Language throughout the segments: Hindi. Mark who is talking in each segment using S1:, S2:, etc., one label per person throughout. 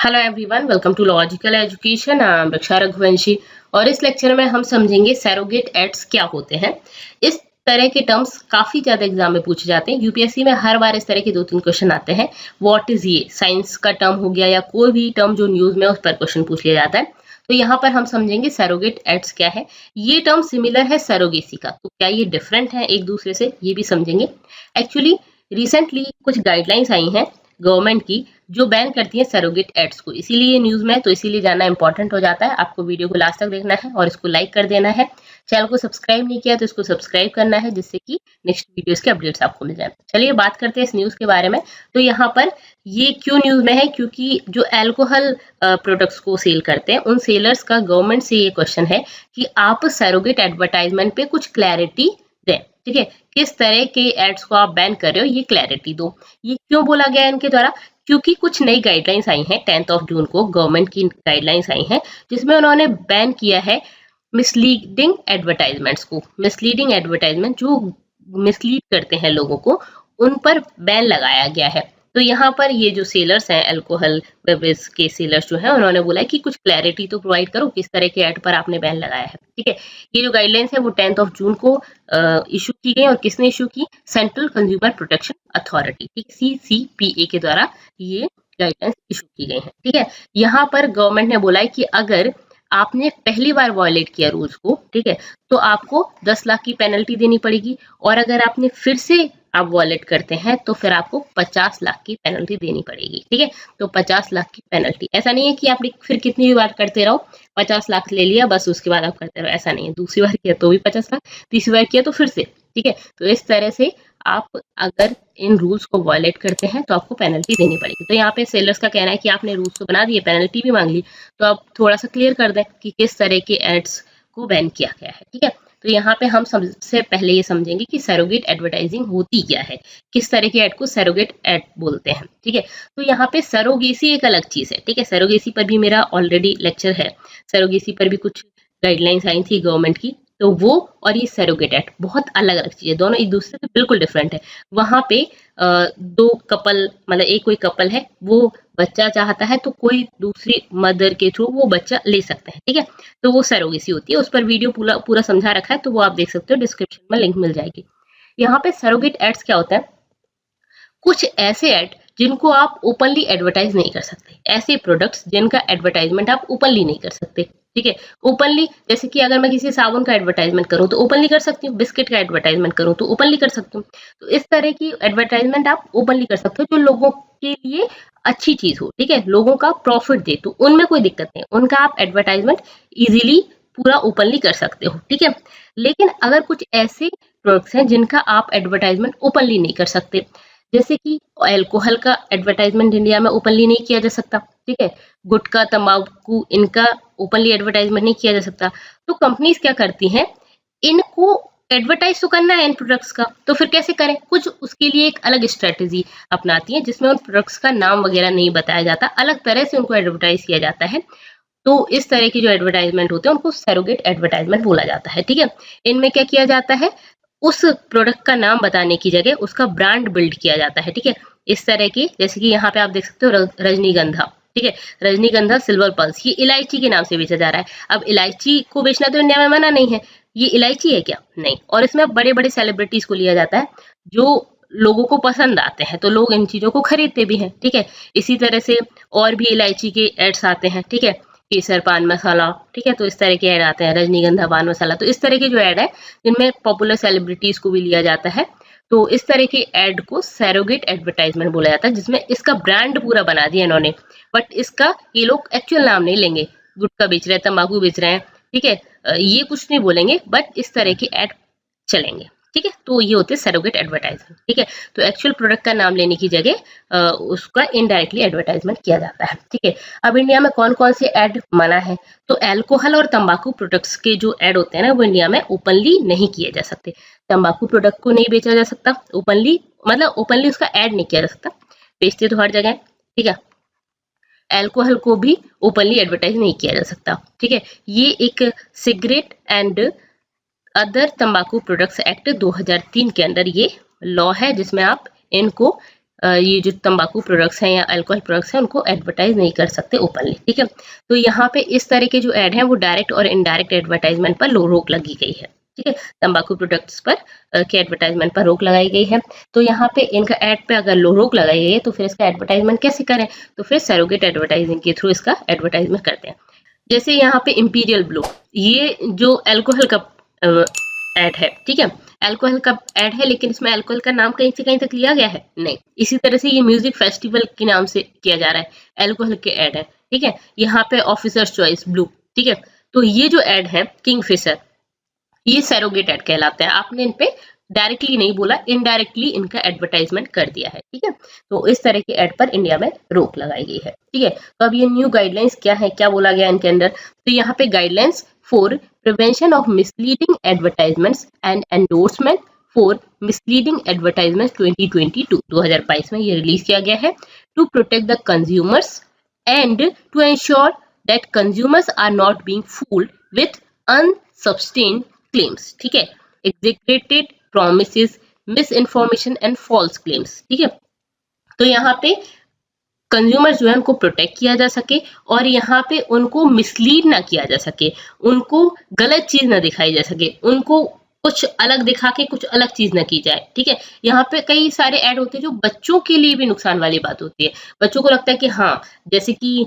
S1: Hello everyone, welcome to logical education. Raksha Raghuvanshi और इस लेक्चर में हम समझेंगे सैरोगेट एड्स क्या होते हैं। इस तरह के टर्म्स काफी ज्यादा एग्जाम में पूछे जाते हैं। यूपीएससी में हर बार इस तरह के 2-3 क्वेश्चन आते हैं। व्हाट इज ये, साइंस का टर्म हो गया या कोई भी टर्म जो न्यूज में उस पर क्वेश्चन पूछ लिया जाता है। तो यहाँ पर हम समझेंगे सैरोगेट एड्स क्या है। ये टर्म सिमिलर है सैरोगेसी का, तो क्या ये डिफरेंट है एक दूसरे से, ये भी समझेंगे। एक्चुअली रिसेंटली कुछ गाइडलाइंस आई हैं गवर्नमेंट की जो बैन करती है सरोगेट एड्स को, इसीलिए ये न्यूज में, तो इसीलिए जानना इंपॉर्टेंट हो जाता है। आपको वीडियो को लास्ट तक देखना है और इसको लाइक कर देना है। चैनल को सब्सक्राइब नहीं किया तो इसको सब्सक्राइब करना है, जिससे कि नेक्स्ट वीडियोस के अपडेट्स आपको मिल जाए। चलिए बात करते हैं इस न्यूज के बारे में। तो यहाँ पर ये क्यों न्यूज में है, क्योंकि जो अल्कोहल प्रोडक्ट्स को सेल करते हैं उन सेलर्स का गवर्नमेंट से ये क्वेश्चन है कि आप सरोगेट एडवर्टाइजमेंट पे कुछ क्लैरिटी दें। ठीक है, किस तरह के एड्स को आप बैन कर रहे हो, ये क्लैरिटी दो। ये क्यों बोला गया है इनके द्वारा, क्योंकि कुछ नई गाइडलाइंस आई हैं 10 जून को, गवर्नमेंट की गाइडलाइंस आई हैं जिसमें उन्होंने बैन किया है मिसलीडिंग एडवर्टाइजमेंट्स को। मिसलीडिंग एडवर्टाइजमेंट जो मिसलीड करते हैं लोगों को, उन पर बैन लगाया गया है। तो यहाँ पर ये जो सेलर्स हैं, अल्कोहल बेवरेज के सेलर्स जो हैं, उन्होंने बोला है कि कुछ क्लैरिटी तो प्रोवाइड करो किस तरह के ऐड पर आपने बैन लगाया है। ठीक है, ये जो गाइडलाइंस है वो 10 जून को इशू की गई। और किसने इशू की? सेंट्रल कंज्यूमर प्रोटेक्शन अथॉरिटी, ठीक, CCPA के द्वारा ये गाइडलाइंस इशू की गई है। ठीक है, यहाँ पर गवर्नमेंट ने बोला है कि अगर आपने पहली बार वायलेट किया रूल्स को, ठीक है, तो आपको 10 लाख की पेनल्टी देनी पड़ेगी। और अगर आपने फिर से आप वॉलेट करते हैं तो फिर आपको 50 लाख की पेनल्टी देनी पड़ेगी। ठीक है, तो 50 लाख की पेनल्टी, ऐसा नहीं है कि आप फिर कितनी भी बार करते रहो, 50 लाख ले लिया बस उसके बाद आप करते रहो, ऐसा नहीं है। दूसरी बार किया तो भी 50 लाख, तीसरी बार किया तो फिर से। ठीक है, तो इस तरह से आप अगर इन रूल्स को वॉयलेट करते हैं तो आपको पेनल्टी देनी पड़ेगी। तो यहाँ पे सेलर्स का कहना है कि आपने रूल्स तो बना दिए, पेनल्टी भी मांग ली, तो आप थोड़ा सा क्लियर कर दें कि किस तरह के एड्स को बैन किया गया है। ठीक है, तो यहाँ पे हम सबसे पहले ये समझेंगे कि सैरोगेट एडवर्टाइजिंग होती क्या है, किस तरह के एड को सैरोगेट एड बोलते हैं। ठीक है, तो यहाँ पे सरोगेसी एक अलग चीज है। ठीक है, सरोगेसी पर भी मेरा ऑलरेडी लेक्चर है। सरोगेसी पर भी कुछ गाइडलाइंस आई थी गवर्नमेंट की, तो वो और ये सरोगेट एड बहुत अलग अलग चीज है, दोनों एक दूसरे से बिल्कुल डिफरेंट है। वहां पे दो कपल, मतलब एक कोई कपल है, वो बच्चा चाहता है तो कोई दूसरी मदर के थ्रू वो बच्चा ले सकते हैं। ठीक है, तो वो सरोगेसी होती है। उस पर वीडियो पूरा समझा रखा है, तो वो आप देख सकते हो, डिस्क्रिप्शन में लिंक मिल जाएगी। यहाँ पे सरोगेट एड्स क्या होता है? कुछ ऐसे ऐड जिनको आप ओपनली एडवर्टाइज नहीं कर सकते, ऐसे प्रोडक्ट्स जिनका एडवर्टाइजमेंट आप ओपनली नहीं कर सकते। ठीक है, ओपनली जैसे कि अगर मैं किसी साबुन का एडवर्टाइजमेंट करूं तो ओपनली कर सकती हूँ, बिस्किट का एडवर्टाइजमेंट करूं तो ओपनली कर सकती हूँ। तो इस तरह की एडवर्टाइजमेंट आप ओपनली कर सकते हो जो लोगों के लिए अच्छी चीज हो, ठीक है, लोगों का प्रॉफिट दे, तो उनमें कोई दिक्कत नहीं, उनका आप एडवर्टाइजमेंट इजीली पूरा ओपनली कर सकते हो। ठीक है, लेकिन अगर कुछ ऐसे प्रोडक्ट्स हैं जिनका आप एडवर्टाइजमेंट ओपनली नहीं कर सकते, जैसे कि अल्कोहल का एडवर्टाइजमेंट इंडिया में ओपनली नहीं किया जा सकता। ठीक है, गुटखा, तंबाकू, इनका ओपनली एडवर्टाइजमेंट नहीं किया जा सकता। तो कंपनीज क्या करती हैं, इनको एडवर्टाइज तो करना है इन प्रोडक्ट्स का, तो फिर कैसे करें? कुछ उसके लिए एक अलग स्ट्रेटेजी अपनाती है जिसमें उन प्रोडक्ट्स का नाम वगैरह नहीं बताया जाता, अलग तरह से उनको एडवर्टाइज किया जाता है। तो इस तरह की जो एडवर्टाइजमेंट होते हैं उनको सरोगेट एडवर्टाइजमेंट बोला जाता है। ठीक है, इनमें क्या किया जाता है, उस प्रोडक्ट का नाम बताने की जगह उसका ब्रांड बिल्ड किया जाता है। ठीक है, इस तरह की, जैसे कि यहाँ पे आप देख सकते हो रजनीगंधा। ठीक है, रजनीगंधा सिल्वर पल्स, ये इलायची के नाम से बेचा जा रहा है। अब इलायची को बेचना तो इंडिया में मना नहीं है, ये इलायची है क्या? नहीं। और इसमें बड़े बड़े सेलिब्रिटीज को लिया जाता है जो लोगों को पसंद आते हैं, तो लोग इन चीजों को खरीदते भी हैं। ठीक है, इसी तरह से और भी इलायची के एड्स आते हैं। ठीक है, केसर पान मसाला, ठीक है, तो इस तरह के ऐड आते हैं, रजनीगंधा पान मसाला। तो इस तरह के जो ऐड है जिनमें पॉपुलर सेलिब्रिटीज को भी लिया जाता है, तो इस तरह के ऐड को सैरोगेट एडवर्टाइजमेंट बोला जाता है, जिसमें इसका ब्रांड पूरा बना दिया इन्होंने, बट इसका ये लोग एक्चुअल नाम नहीं लेंगे। गुटखा बेच रहे हैं, तंबाकू बेच रहे हैं, ठीक है, ये कुछ नहीं बोलेंगे, बट इस तरह के ऐड चलेंगे। ठीक है, तो ये होते हैं सरोगेट एडवर्टाइजमेंट। ठीक है, तो एक्चुअल प्रोडक्ट का नाम लेने की जगह उसका इनडायरेक्टली एडवर्टाइजमेंट किया जाता है। ठीक है, अब इंडिया में कौन कौन से ऐड मना है? तो अल्कोहल और तंबाकू प्रोडक्ट्स के जो ऐड होते हैं ना, वो इंडिया में ओपनली नहीं किए जा सकते। तंबाकू प्रोडक्ट को नहीं बेचा जा सकता ओपनली, मतलब ओपनली उसका ऐड नहीं किया जा सकता, बेचते तो हर जगह। ठीक है, अल्कोहल को भी ओपनली एडवर्टाइज नहीं किया जा सकता। ठीक है, ये एक सिगरेट एंड अदर तंबाकू प्रोडक्ट्स एक्ट 2003 के अंदर ये लॉ है, जिसमें आप इनको ये जो तंबाकू प्रोडक्ट्स हैं या अल्कोहल प्रोडक्ट्स हैं उनको एडवर्टाइज नहीं कर सकते ओपनली, ठीक है। तो यहाँ पे इस तरह के जो ऐड हैं वो डायरेक्ट और इनडायरेक्ट एडवर्टाइजमेंट पर रोक लगी गई है, ठीक है। तंबाकू प्रोडक्ट्स पर के एडवर्टाइजमेंट पर रोक लगाई गई है। तो यहाँ पे इनका ऐड पे अगर रोक लगाई गई है तो फिर इसका एडवर्टाइजमेंट कैसे करें, तो फिर सरोगेट एडवर्टाइजिंग के थ्रू इसका एडवर्टाइजमेंट करते हैं। जैसे यहाँ पे इंपीरियल ब्लू, ये जो अल्कोहल का ऐड है, ठीक है, अल्कोहल का ऐड है, लेकिन इसमें अल्कोहल का नाम कहीं से कहीं तक लिया गया है नहीं। इसी तरह से ये म्यूजिक फेस्टिवल के नाम से किया जा रहा है, अल्कोहल के ऐड है, ठीक है। यहाँ पे ऑफिसर्स चॉइस ब्लू, ठीक है। तो ये जो ऐड है किंगफिशर, ये सरोगेट ऐड कहलाता है। आपने इन पे डायरेक्टली नहीं बोला, इनडायरेक्टली इनका एडवर्टाइजमेंट कर दिया है, ठीक है। तो इस तरह के ऐड पर इंडिया में रोक लगाई गई है, ठीक है। तो अब ये न्यू गाइडलाइंस क्या है, क्या बोला गया इनके अंदर, तो यहाँ पे guidelines for prevention of misleading advertisements and endorsement for misleading advertisement 2022 में ये रिलीज किया गया है to protect the consumers and to ensure that consumers are not being fooled with unsubstantiated claims, ठीक है, executed promises, misinformation and false claims, ठीक है। तो यहाँ पे कंज्यूमर जो है उनको प्रोटेक्ट किया जा सके और यहाँ पे उनको मिसलीड ना किया जा सके, उनको गलत चीज ना दिखाई जा सके, उनको कुछ अलग दिखा के कुछ अलग चीज ना की जाए, ठीक है। यहाँ पे कई सारे ऐड होते हैं जो बच्चों के लिए भी नुकसान वाली बात होती है। बच्चों को लगता है कि हाँ, जैसे कि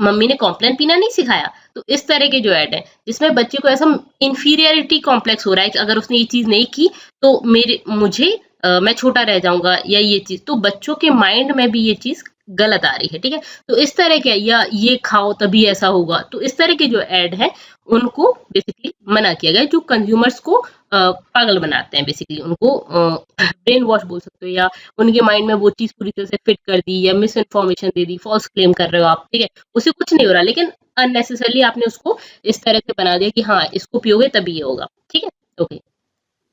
S1: मम्मी ने कॉम्प्लेन पीना नहीं सिखाया, तो इस तरह के जो ऐड है जिसमें बच्चे को ऐसा इंफीरियरिटी कॉम्प्लेक्स हो रहा है कि अगर उसने ये चीज नहीं की तो मैं छोटा रह जाऊंगा, या ये चीज, तो बच्चों के माइंड में भी ये चीज गलत आ रही है, ठीक है। तो इस तरह के, या ये खाओ तभी ऐसा होगा, तो इस तरह के जो ऐड है उनको बेसिकली मना किया गया, जो कंज्यूमर्स को पागल बनाते हैं, बेसिकली उनको ब्रेन वॉश बोल सकते हो, या उनके माइंड में वो चीज पूरी तरह से फिट कर दी, या मिस इन्फॉर्मेशन दे दी, फॉल्स क्लेम कर रहे हो आप, ठीक है। उसे कुछ नहीं हो रहा, लेकिन अननेसेसरली आपने उसको इस तरह से बना दिया कि हाँ, इसको पियोगे तभी ये होगा, ठीक है। ओके,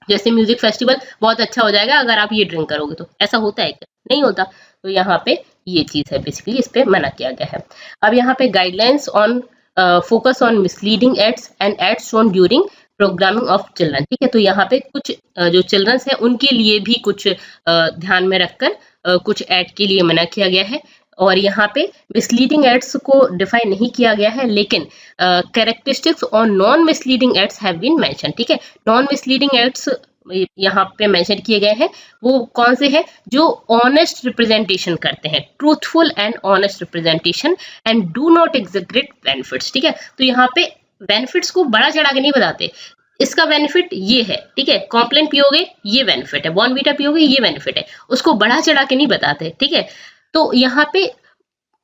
S1: जैसे म्यूजिक फेस्टिवल बहुत अच्छा हो जाएगा अगर आप ये ड्रिंक करोगे, तो ऐसा होता है क्या? नहीं होता। तो यहाँ पे ये चीज है, बेसिकली इस पे मना किया गया है। अब यहाँ पे guidelines on focus on misleading ads and ads shown during programming of children, ठीक है। तो यहाँ पे कुछ जो चिल्ड्रंस है उनके लिए भी कुछ ध्यान में रखकर कुछ ऐड के लिए मना किया गया है। और यहाँ पे मिसलीडिंग एड्स को डिफाइन नहीं किया गया है, लेकिन characteristics on non misleading ads have been mention, ठीक है। नॉन मिसलीडिंग एड्स यहाँ पे मेंशन किए गए हैं, वो कौन से हैं, जो ऑनेस्ट रिप्रेजेंटेशन करते हैं, truthful and honest representation and do not exaggerate benefits, ठीक है। तो यहाँ पे बेनिफिट्स को बड़ा चढ़ा के नहीं बताते, इसका बेनिफिट ये है, ठीक है, कॉम्प्लेन पियोगे ये बेनिफिट है, बॉर्नवीटा पियोगे ये बेनिफिट है, उसको बढ़ा चढ़ा के नहीं बताते, ठीक है। तो यहाँ पे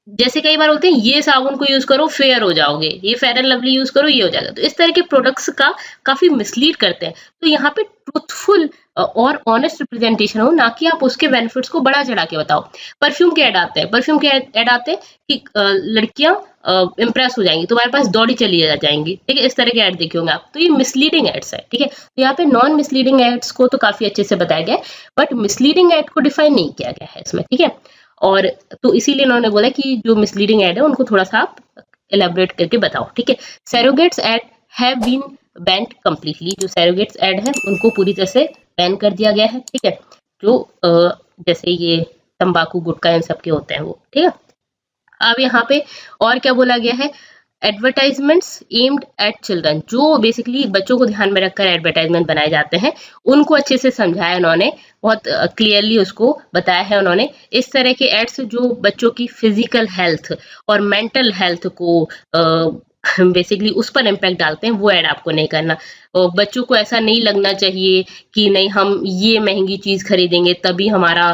S1: जैसे कई बार होते हैं, ये साबुन को यूज करो फेयर हो जाओगे, ये फेयर एंड लवली यूज करो ये हो जाएगा, तो इस तरह के प्रोडक्ट्स का काफी मिसलीड करते हैं। तो यहाँ पे ट्रूथफुल और ऑनेस्ट रिप्रेजेंटेशन हो, ना कि आप उसके बेनिफिट्स को बढ़ा चढ़ा के बताओ। परफ्यूम के ऐड आते हैं, परफ्यूम के ऐड आते हैं कि लड़कियां इंप्रेस हो जाएंगी, तुम्हारे पास दौड़ी चली जाएंगी, ठीक है, इस तरह के ऐड देखे होंगे आप। तो ये मिसलीडिंग एड्स है, ठीक है। तो यहाँ पे नॉन मिसलीडिंग एड्स को तो काफी अच्छे से बताया गया है, बट मिसलीडिंग एड को डिफाइन नहीं किया गया है इसमें, ठीक है। और तो इसीलिए इन्होंने बोला कि जो मिसलीडिंग ऐड है उनको थोड़ा सा आप एलैबोरेट करके बताओ, ठीक है। Surrogates ad have been banned completely, जो सरोगेट्स ऐड है उनको पूरी तरह से बैन कर दिया गया है, ठीक है। जो जैसे ये तंबाकू गुटखा इन सब के होते हैं वो, ठीक है। अब यहाँ पे और क्या बोला गया है, एडवर्टाइजमेंट्स एम्ड एट चिल्ड्रन, जो बेसिकली बच्चों को ध्यान में रखकर एडवर्टाइजमेंट बनाए जाते हैं, उनको अच्छे से समझाया उन्होंने, बहुत क्लियरली उसको बताया है उन्होंने। इस तरह के एड्स जो बच्चों की फिजिकल हेल्थ और मेंटल हेल्थ को बेसिकली उस पर इम्पैक्ट डालते हैं, वो ऐड आपको नहीं करना। और बच्चों को ऐसा नहीं लगना चाहिए कि नहीं हम ये महंगी चीज खरीदेंगे तभी हमारा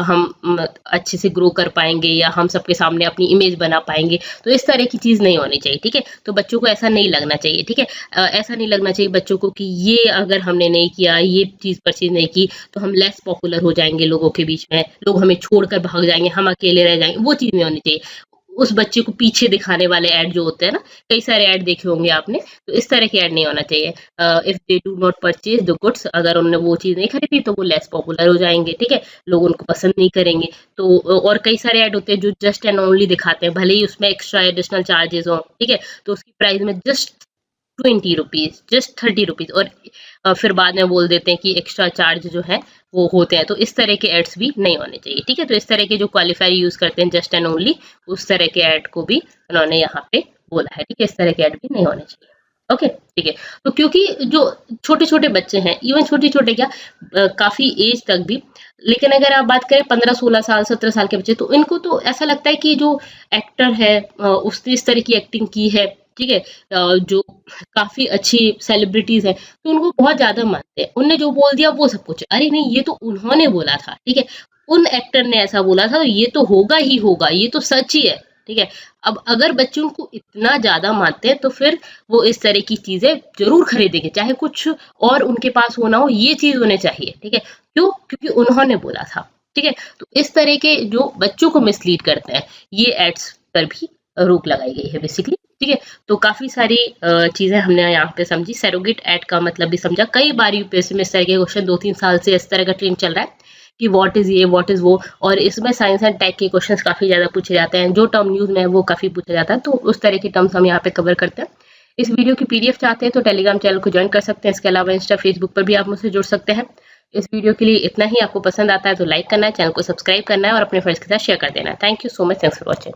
S1: हम अच्छे से ग्रो कर पाएंगे या हम सबके सामने अपनी इमेज बना पाएंगे, तो इस तरह की चीज नहीं होनी चाहिए, ठीक है। तो बच्चों को ऐसा नहीं लगना चाहिए, ठीक है। ऐसा नहीं लगना चाहिए बच्चों को कि ये अगर हमने नहीं किया, ये चीज परचेज नहीं की तो हम लेस पॉपुलर हो जाएंगे लोगों के बीच में, लोग हमें छोड़कर भाग जाएंगे, हम अकेले रह जाएंगे, वो चीज नहीं होनी चाहिए। उस बच्चे को पीछे दिखाने वाले ऐड जो होते हैं ना, कई सारे ऐड देखे होंगे आपने, तो इस तरह के ऐड नहीं होना चाहिए। If they do not purchase the goods, अगर उन्होंने वो चीज नहीं खरीदी तो वो लेस पॉपुलर हो जाएंगे, ठीक है, लोग उनको पसंद नहीं करेंगे। तो और कई सारे ऐड होते हैं जो जस्ट एंड ओनली दिखाते हैं, भले ही उसमें एक्स्ट्रा एडिशनल चार्जेस हो, ठीक है, तो उसकी प्राइस में जस्ट ₹20, जस्ट ₹30, और फिर बाद में बोल देते हैं कि एक्स्ट्रा चार्ज जो है वो होते हैं। तो इस तरह के एड्स भी नहीं होने चाहिए, ठीक है। तो इस तरह के जो क्वालिफायर यूज करते हैं जस्ट एंड ओनली, उस तरह के ऐड को भी उन्होंने यहाँ पे बोला है, ठीक है। इस तरह के ऐड भी नहीं होने चाहिए, ओके, ठीक है। तो क्योंकि जो छोटे छोटे बच्चे हैं, इवन छोटे छोटे क्या, काफी एज तक भी, लेकिन अगर आप बात करें 15-16 साल 17 साल के बच्चे, तो इनको तो ऐसा लगता है कि जो एक्टर है उसने इस तरह की एक्टिंग की है, ठीक है, जो काफी अच्छी सेलिब्रिटीज है, तो उनको बहुत ज्यादा मानते हैं। उनने जो बोल दिया वो सब कुछ, अरे नहीं ये तो उन्होंने बोला था, ठीक है, उन एक्टर ने ऐसा बोला था, तो ये तो होगा ही होगा, ये तो सच ही है, ठीक है। अब अगर बच्चे उनको इतना ज्यादा मानते हैं तो फिर वो इस तरह की चीजें जरूर खरीदेंगे, चाहे कुछ और उनके पास होना हो, ये चीज उन्हें चाहिए, ठीक है। क्यों? क्योंकि उन्होंने बोला था, ठीक है। तो इस तरह के जो बच्चों को मिसलीड करते हैं, ये एड्स पर भी रोक लगाई गई है बेसिकली, ठीक है। तो काफी सारी चीजें हमने यहाँ पे समझी, सैरोगेट एड का मतलब भी समझा। कई बार यूपीएससी में इस तरह के क्वेश्चन 2-3 साल से इस तरह का ट्रेंड चल रहा है कि व्हाट इज ये, व्हाट इज वो, और इसमें साइंस एंड टेक के क्वेश्चंस काफी ज्यादा पूछे जाते हैं। जो टर्म न्यूज में है वो काफी पूछा जाता है, तो उस तरह के टर्म्स हम यहाँ पे कवर करते हैं। इस वीडियो की पीडीएफ चाहते हैं तो टेलीग्राम चैनल को ज्वाइन कर सकते हैं। इसके अलावा इंस्टा फेसबुक पर भी आप मुझसे जुड़ सकते हैं। इस वीडियो के लिए इतना ही। आपको पसंद आता है तो लाइक करना है, चैनल को सब्सक्राइब करना है और अपने फ्रेंड्स के साथ शेयर कर देना है। Thank you so much, thanks for watching.